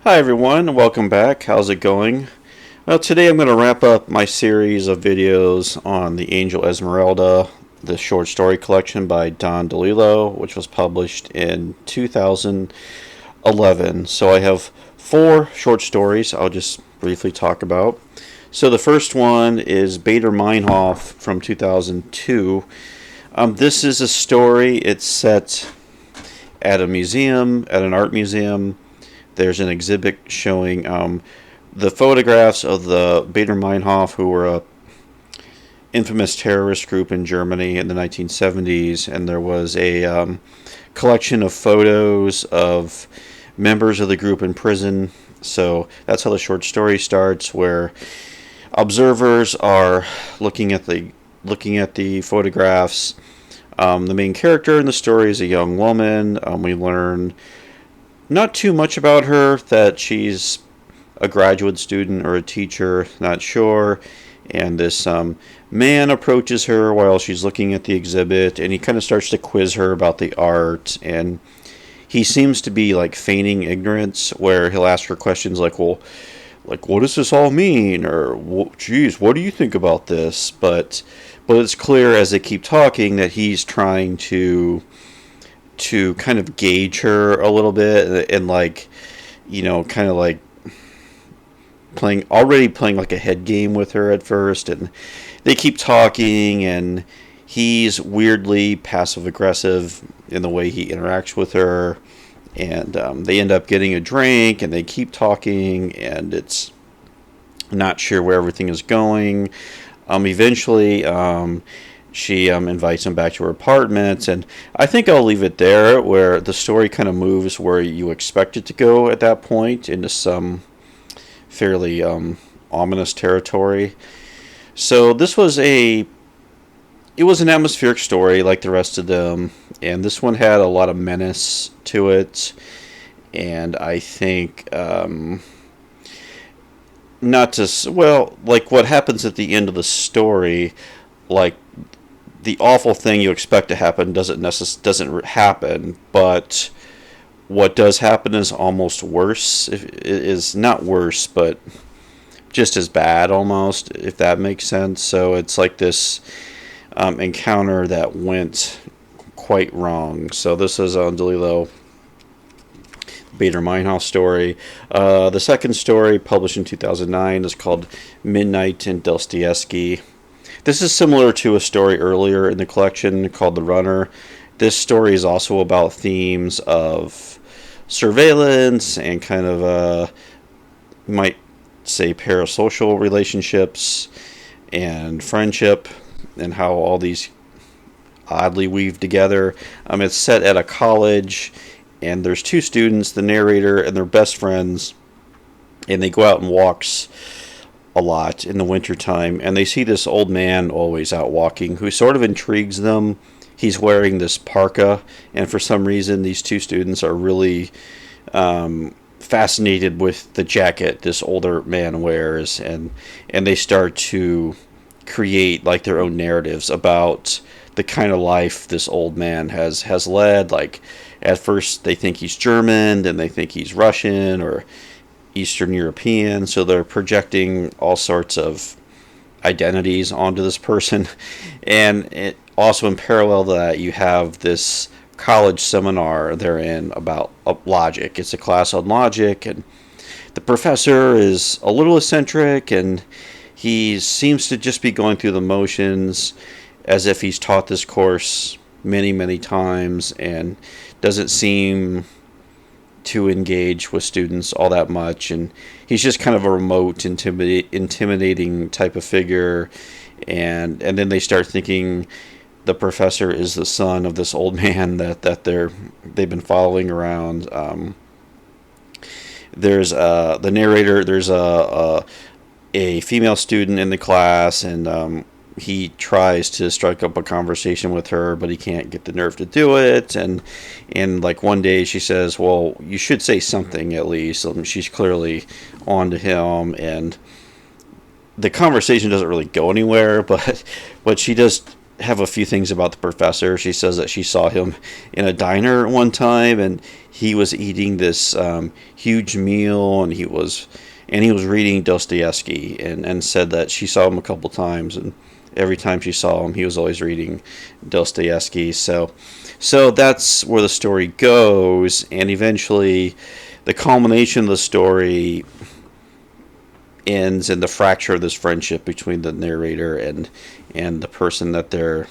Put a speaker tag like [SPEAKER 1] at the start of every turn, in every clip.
[SPEAKER 1] Hi everyone, welcome back. How's it going? Well, today I'm going to wrap up my series of videos on the Angel Esmeralda, the short story collection by DeLillo, which was published in 2011. So I have four short stories I'll just briefly talk about. So the first one is Baader-Meinhof from 2002. This is a story. It's set at a museum, at an art museum. There's an exhibit showing the photographs of the Baader-Meinhof, who were a infamous terrorist group in Germany in the 1970s, and there was a collection of photos of members of the group in prison. So that's how the short story starts, where observers are looking at the photographs. The main character in the story is a young woman. We learn not too much about her, that she's a graduate student or a teacher, not sure. And this man approaches her while she's looking at the exhibit, and he kind of starts to quiz her about the art. And he seems to be like feigning ignorance, where he'll ask her questions like, well, like, what does this all mean? Or, geez, what do you think about this? But it's clear as they keep talking that he's trying to kind of gauge her a little bit, and like, kind of like playing like a head game with her at first. And they keep talking, and he's weirdly passive aggressive in the way he interacts with her. And they end up getting a drink, and they keep talking, and it's not sure where everything is going. Eventually, she invites him back to her apartment, and I think I'll leave it there, where the story kind of moves where you expect it to go at that point, into some fairly ominous territory. So this was it was an atmospheric story like the rest of them, and this one had a lot of menace to it. And I think like what happens at the end of the story, like the awful thing you expect to happen doesn't happen, but what does happen is almost worse. It is not worse, but just as bad almost, if that makes sense. So it's like this encounter that went quite wrong. So this is on DeLillo, Baader-Meinhof story. The second story, published in 2009, is called Midnight in Dostoevsky. This is similar to a story earlier in the collection called The Runner. This story is also about themes of surveillance and kind of, you might say, parasocial relationships and friendship, and how all these oddly weave together. It's set at a college, and there's two students, the narrator and their best friends, and they go out on walks a lot in the wintertime, and they see this old man always out walking who sort of intrigues them. He's wearing this parka, and for some reason these two students are really fascinated with the jacket this older man wears, and they start to create like their own narratives about the kind of life this old man has led. Like, at first they think he's German, then they think he's Russian or Eastern European, so they're projecting all sorts of identities onto this person. And it also, in parallel to that, you have this college seminar they're in about logic. It's a class on logic, and the professor is a little eccentric, and he seems to just be going through the motions as if he's taught this course many, many times, and doesn't seem to engage with students all that much. And he's just kind of a remote, intimidating type of figure. And then they start thinking the professor is the son of this old man that they've been following around. There's the narrator. There's a female student in the class, and he tries to strike up a conversation with her, but he can't get the nerve to do it. And like one day she says, well, you should say something at least. She's clearly on to him, and the conversation doesn't really go anywhere, but she does have a few things about the professor. She says that she saw him in a diner one time, and he was eating this huge meal, and he was reading Dostoevsky, and said that she saw him a couple times, and every time she saw him, he was always reading Dostoevsky. So that's where the story goes, and eventually, the culmination of the story ends in the fracture of this friendship between the narrator and the person that they're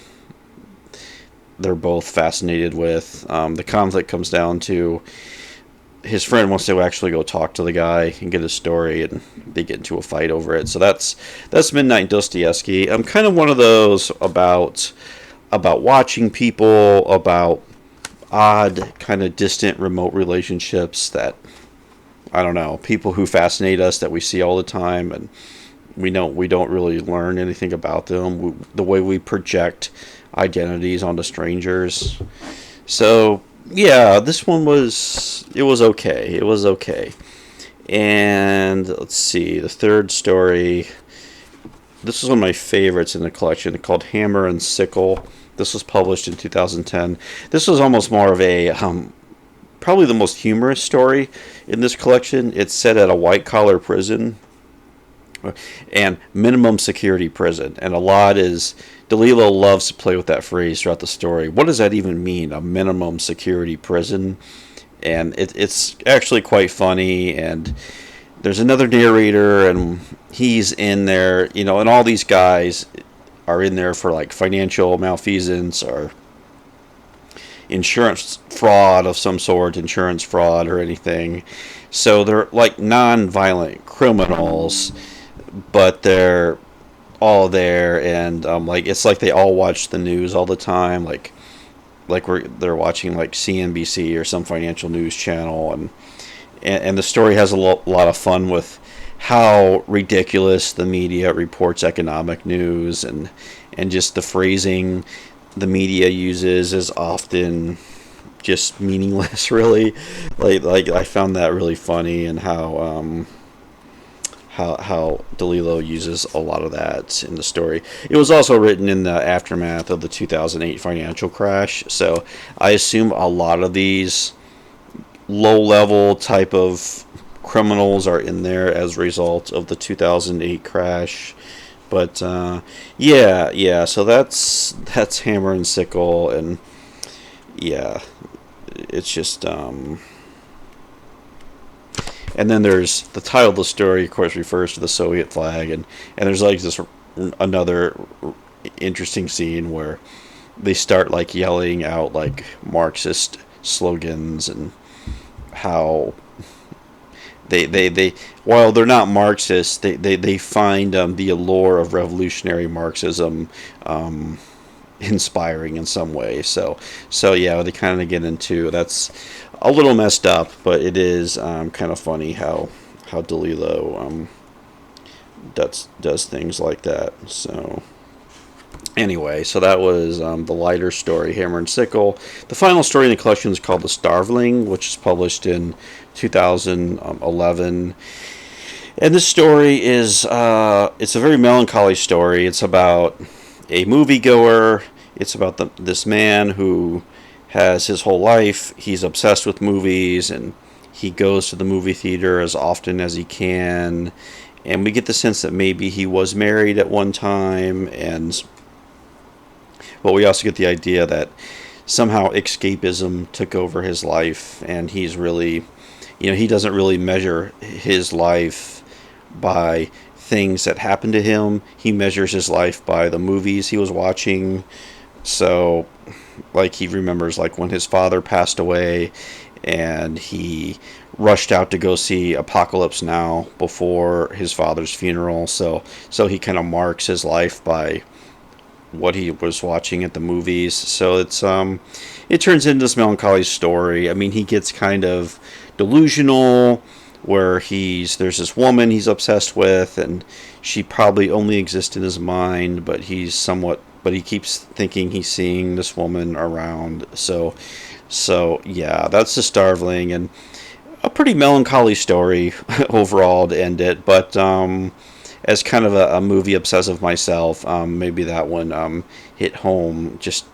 [SPEAKER 1] both fascinated with. The conflict comes down to his friend wants to actually go talk to the guy and get his story, and they get into a fight over it. So that's Midnight Dostoevsky. I'm kind of one of those about watching people, about odd, kind of distant, remote relationships that, I don't know, people who fascinate us that we see all the time, and we don't really learn anything about them. The way we project identities onto strangers. So yeah, this one was okay. It was okay. And let's see, the third story. This was one of my favorites in the collection, called Hammer and Sickle. This was published in 2010. This was almost more of a probably the most humorous story in this collection. It's set at a white-collar prison and minimum security prison. And a lot is... DeLillo loves to play with that phrase throughout the story. What does that even mean, a minimum security prison? And it's actually quite funny. And there's another narrator, and he's in there, and all these guys are in there for like financial malfeasance or insurance fraud of some sort, insurance fraud or anything. So they're like non-violent criminals, but they're all there, and like it's like they all watch the news all the time, like they're watching like CNBC or some financial news channel, and the story has a lot of fun with how ridiculous the media reports economic news, and just the phrasing the media uses is often just meaningless, really. Like I found that really funny, and how DeLillo uses a lot of that in the story. It was also written in the aftermath of the 2008 financial crash, so I assume a lot of these low-level type of criminals are in there as a result of the 2008 crash. But yeah. So that's Hammer and Sickle, and yeah, it's just and then there's the title of the story, of course, refers to the Soviet flag, and there's like this another interesting scene where they start like yelling out like Marxist slogans, and how they while they're not Marxists, they find the allure of revolutionary Marxism inspiring in some way. So yeah, they kind of get into that's a little messed up, but it is kind of funny how DeLillo does things like that. So anyway, so that was the lighter story, Hammer and Sickle. The final story in the collection is called The Starveling, which is published in 2011. And this story is it's a very melancholy story. It's about a moviegoer. It's about this man who has his whole life, he's obsessed with movies, and he goes to the movie theater as often as he can. And we get the sense that maybe he was married at one time, but we also get the idea that somehow escapism took over his life, and he's really, he doesn't really measure his life by things that happen to him. He measures his life by the movies he was watching. So, like, he remembers, like, when his father passed away, and he rushed out to go see Apocalypse Now before his father's funeral. So he kind of marks his life by what he was watching at the movies. So it turns into this melancholy story. I mean, he gets kind of delusional, where there's this woman he's obsessed with, and she probably only exists in his mind, but he keeps thinking he's seeing this woman around. So yeah, that's The Starveling, and a pretty melancholy story overall to end it. But as kind of a movie obsessive myself, maybe that one hit home just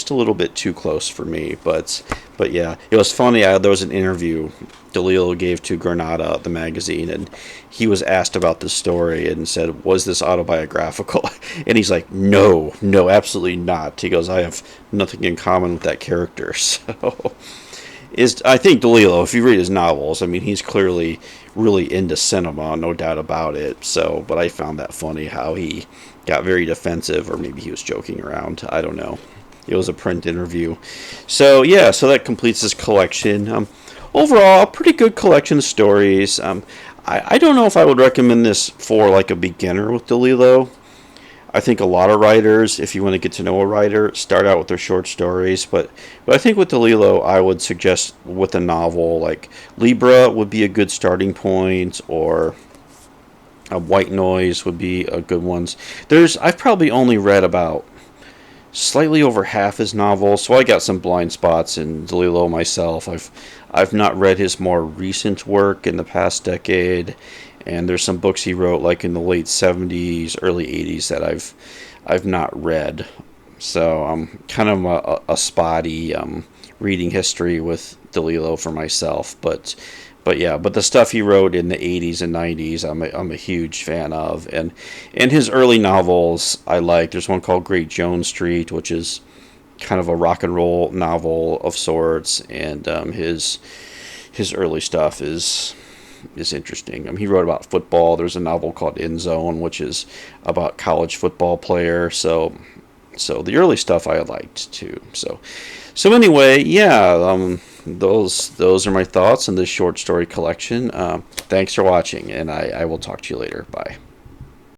[SPEAKER 1] a little bit too close for me. But yeah, it was funny. There was an interview DeLillo gave to Granada, the magazine, and he was asked about this story and said, "Was this autobiographical?" And he's like, "No, no, absolutely not." He goes, "I have nothing in common with that character." So, I think DeLillo, if you read his novels, I mean, he's clearly really into cinema, no doubt about it. So, but I found that funny how he got very defensive, or maybe he was joking around. I don't know. It was a print interview. So yeah, so that completes this collection. Overall, a pretty good collection of stories. I don't know if I would recommend this for like a beginner with DeLillo. I think a lot of writers, if you want to get to know a writer, start out with their short stories. But I think with DeLillo, I would suggest with a novel like Libra would be a good starting point, or White Noise would be a good ones. I've probably only read about slightly over half his novels, so I got some blind spots in DeLillo myself. I've not read his more recent work in the past decade, and there's some books he wrote like in the late 70s, early 80s that I've not read. So I'm kind of a spotty reading history with DeLillo for myself, but yeah, but the stuff he wrote in the 80s and 90s, I'm a huge fan of, and his early novels I like. There's one called Great Jones Street, which is kind of a rock and roll novel of sorts, and his early stuff is interesting. He wrote about football. There's a novel called End Zone, which is about college football player. So the early stuff I liked too. So anyway, yeah, those are my thoughts on this short story collection. Thanks for watching, and I will talk to you later. Bye.